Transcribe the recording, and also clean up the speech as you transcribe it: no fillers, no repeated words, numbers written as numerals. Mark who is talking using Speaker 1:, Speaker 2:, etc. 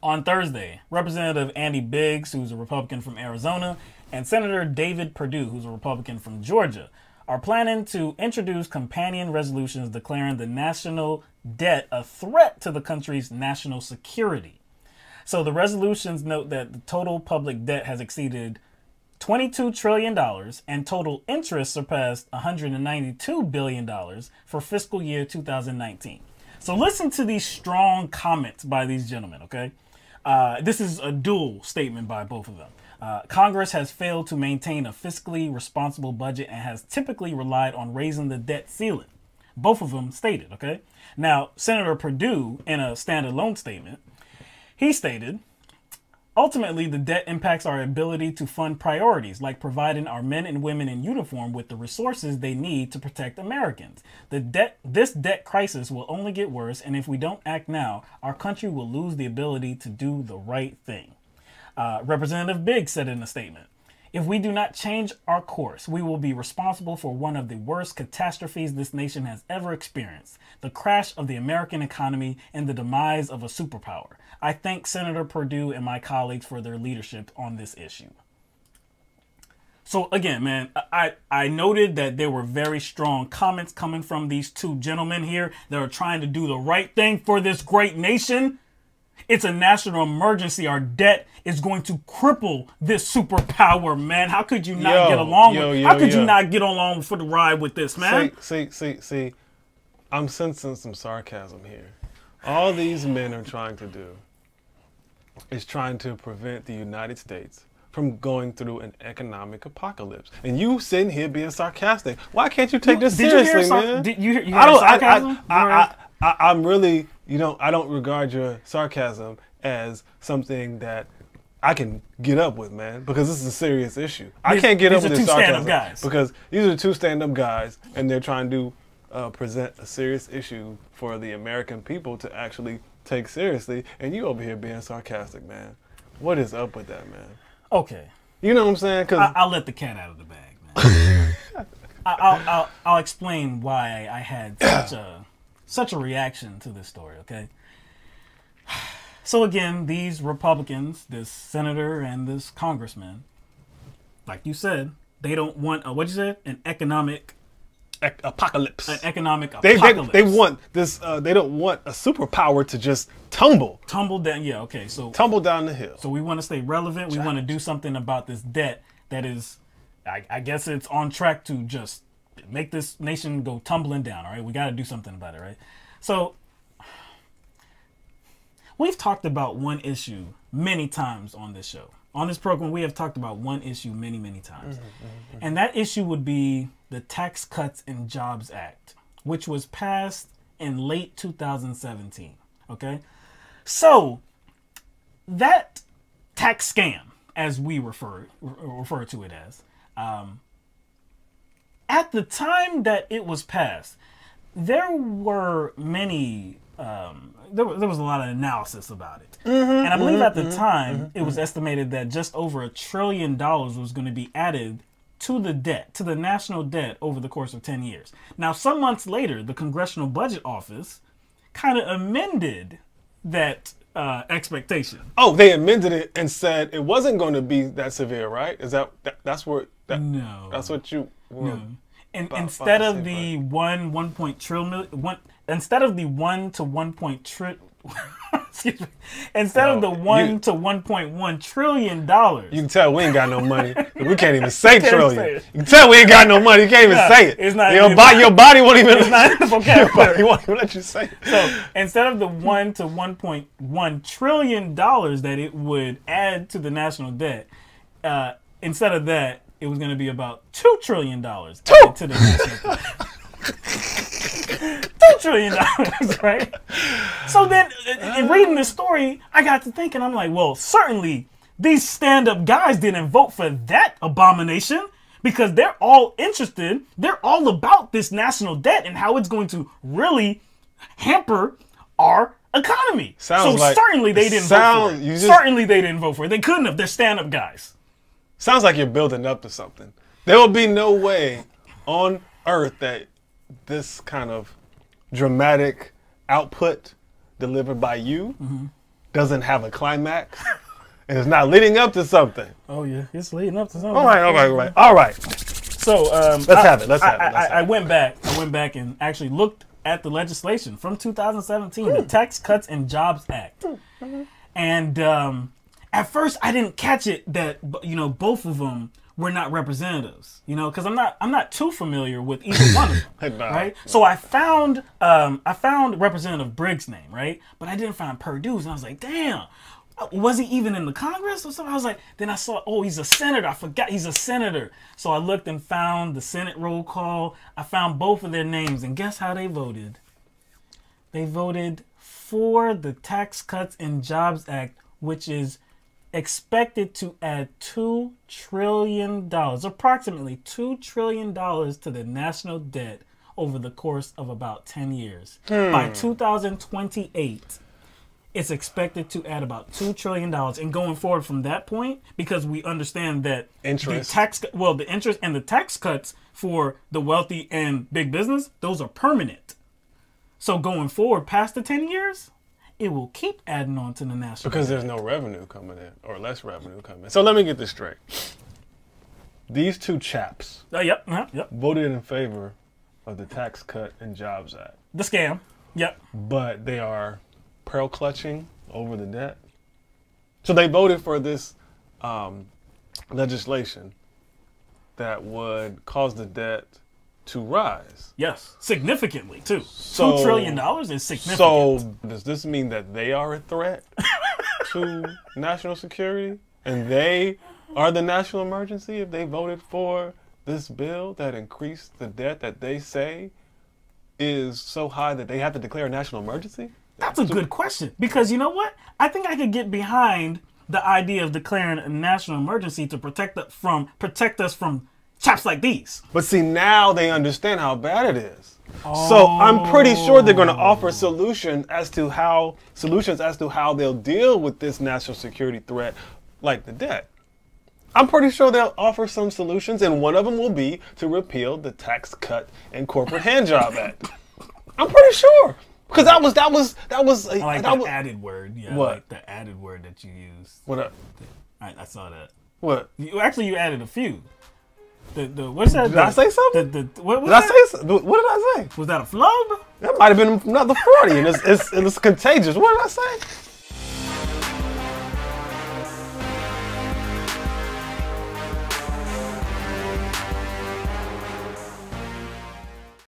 Speaker 1: On Thursday, Representative Andy Biggs, who's a Republican from Arizona, and Senator David Perdue, who's a Republican from Georgia, are planning to introduce companion resolutions declaring the national debt a threat to the country's national security. So the resolutions note that the total public debt has exceeded $22 trillion and total interest surpassed $192 billion for fiscal year 2019. So listen to these strong comments by these gentlemen, okay? This is a dual statement by both of them. Congress has failed to maintain a fiscally responsible budget and has typically relied on raising the debt ceiling. Both of them stated, okay? Now, Senator Perdue, in a standalone statement, he stated, ultimately, the debt impacts our ability to fund priorities like providing our men and women in uniform with the resources they need to protect Americans. This debt crisis will only get worse, and if we don't act now, our country will lose the ability to do the right thing. Representative Biggs said in a statement, if we do not change our course, we will be responsible for one of the worst catastrophes this nation has ever experienced, the crash of the American economy and the demise of a superpower. I thank Senator Perdue and my colleagues for their leadership on this issue. So again, man, I noted that there were very strong comments coming from these two gentlemen here that are trying to do the right thing for this great nation. It's a national emergency. Our debt is going to cripple this superpower, man. How could you not get along how could you not get along for the ride with this, man?
Speaker 2: See. I'm sensing some sarcasm here. All these men are trying to do is trying to prevent the United States from going through an economic apocalypse. And you sitting here being sarcastic. Why can't you take this seriously, man?
Speaker 1: Did you hear sarcasm?
Speaker 2: I'm really, I don't regard your sarcasm as something that I can get up with, man, because this is a serious issue. I can't get up with this sarcasm
Speaker 1: guys.
Speaker 2: Because these are two stand-up guys, and they're trying to present a serious issue for the American people to actually take seriously, and you over here being sarcastic, man. What is up with that, man?
Speaker 1: Okay.
Speaker 2: You know what I'm saying? Cause
Speaker 1: I'll let the cat out of the bag, man. I'll explain why I had such a reaction to this story, okay? So again, these Republicans, this senator and this congressman, like you said, they don't want what'd you say? An economic
Speaker 2: apocalypse.
Speaker 1: An economic apocalypse.
Speaker 2: They want this. They don't want a superpower to just tumble
Speaker 1: down. Yeah, okay. So
Speaker 2: tumble down the hill.
Speaker 1: So we want to stay relevant. We want to do something about this debt that is, I guess it's on track to just make this nation go tumbling down. All right, we got to do something about it, right? So we've talked about one issue many times on this show. On this program, we have talked about one issue many, many times. And that issue would be the Tax Cuts and Jobs Act, which was passed in late 2017. Okay? So that tax scam, as we refer to it as, at the time that it was passed, there were many there was a lot of analysis about it. And I believe at the time, it was estimated that just over $1 trillion was going to be added to the debt, to the national debt over the course of 10 years. Now, some months later, the Congressional Budget Office kind of amended that expectation.
Speaker 2: Oh, they amended it and said it wasn't going to be that severe, right? Is that's where
Speaker 1: no.
Speaker 2: That's what you were
Speaker 1: no. And instead of the instead of the 1 to 1 excuse me, instead of the 1 to 1.1 trillion dollars.
Speaker 2: You can tell we ain't got no money. We can't even say trillion. You can tell we ain't got no money. You can't even say it.
Speaker 1: It's not
Speaker 2: your body won't even.
Speaker 1: It's not in the vocabulary.
Speaker 2: Won't even let you say it.
Speaker 1: So instead of the 1 to 1.1 trillion dollars that it would add to the national debt, instead of that, it was going to be about $2 trillion added to the national debt. $2 trillion, right? So then, in reading this story, I got to thinking, I'm like, well, certainly these stand-up guys didn't vote for that abomination because they're all interested. They're all about this national debt and how it's going to really hamper our economy. Certainly they didn't vote for it. Certainly they didn't vote for it. They couldn't have. They're stand-up guys.
Speaker 2: Sounds like you're building up to something. There will be no way on earth that this kind of dramatic output delivered by you doesn't have a climax and it's not leading up to something.
Speaker 1: Oh yeah, it's leading up to something.
Speaker 2: All right.
Speaker 1: So
Speaker 2: let's have it.
Speaker 1: I went back and actually looked at the legislation from 2017, the Tax Cuts and Jobs Act, and at first I didn't catch it that both of them were not representatives, because I'm not too familiar with either one of them, right? So I found Representative Briggs' name, right, but I didn't find Perdue's, and I was like, damn. Was he even in the Congress or something? I was like, then I saw, oh, he's a senator. I forgot he's a senator. So I looked and found the Senate roll call. I found both of their names. And guess how they voted? They voted for the Tax Cuts and Jobs Act, which is expected to add $2 trillion, approximately $2 trillion to the national debt over the course of about 10 years. By 2028. It's expected to add about $2 trillion. And going forward from that point, because we understand that the interest and the tax cuts for the wealthy and big business, those are permanent. So going forward past the 10 years, it will keep adding on to the national
Speaker 2: because
Speaker 1: debt.
Speaker 2: there's no revenue coming in or less revenue coming in. So let me get this straight. These two chaps voted in favor of the Tax Cut and Jobs Act.
Speaker 1: The scam. Yep.
Speaker 2: But they are pearl clutching over the debt. So they voted for this legislation that would cause the debt to rise.
Speaker 1: Yes, significantly too. $2 trillion is significant.
Speaker 2: So does this mean that they are a threat to national security? And they are the national emergency if they voted for this bill that increased the debt that they say is so high that they have to declare a national emergency?
Speaker 1: That's a good question, because you know what? I think I could get behind the idea of declaring a national emergency to protect us from chaps like these.
Speaker 2: But see, now they understand how bad it is. So I'm pretty sure they're going to offer solutions as to how they'll deal with this national security threat, like the debt. I'm pretty sure they'll offer some solutions, and one of them will be to repeal the Tax Cut and Corporate Handjob Act. I'm pretty sure. Because that was
Speaker 1: I like that added word. Yeah,
Speaker 2: what?
Speaker 1: I like the added word that you used.
Speaker 2: What?
Speaker 1: I saw that.
Speaker 2: What?
Speaker 1: You added a few. What's that?
Speaker 2: Did I say something?
Speaker 1: What
Speaker 2: did I say? What did I say?
Speaker 1: Was that a flub?
Speaker 2: That might have been another 40, and it's contagious. What did I say?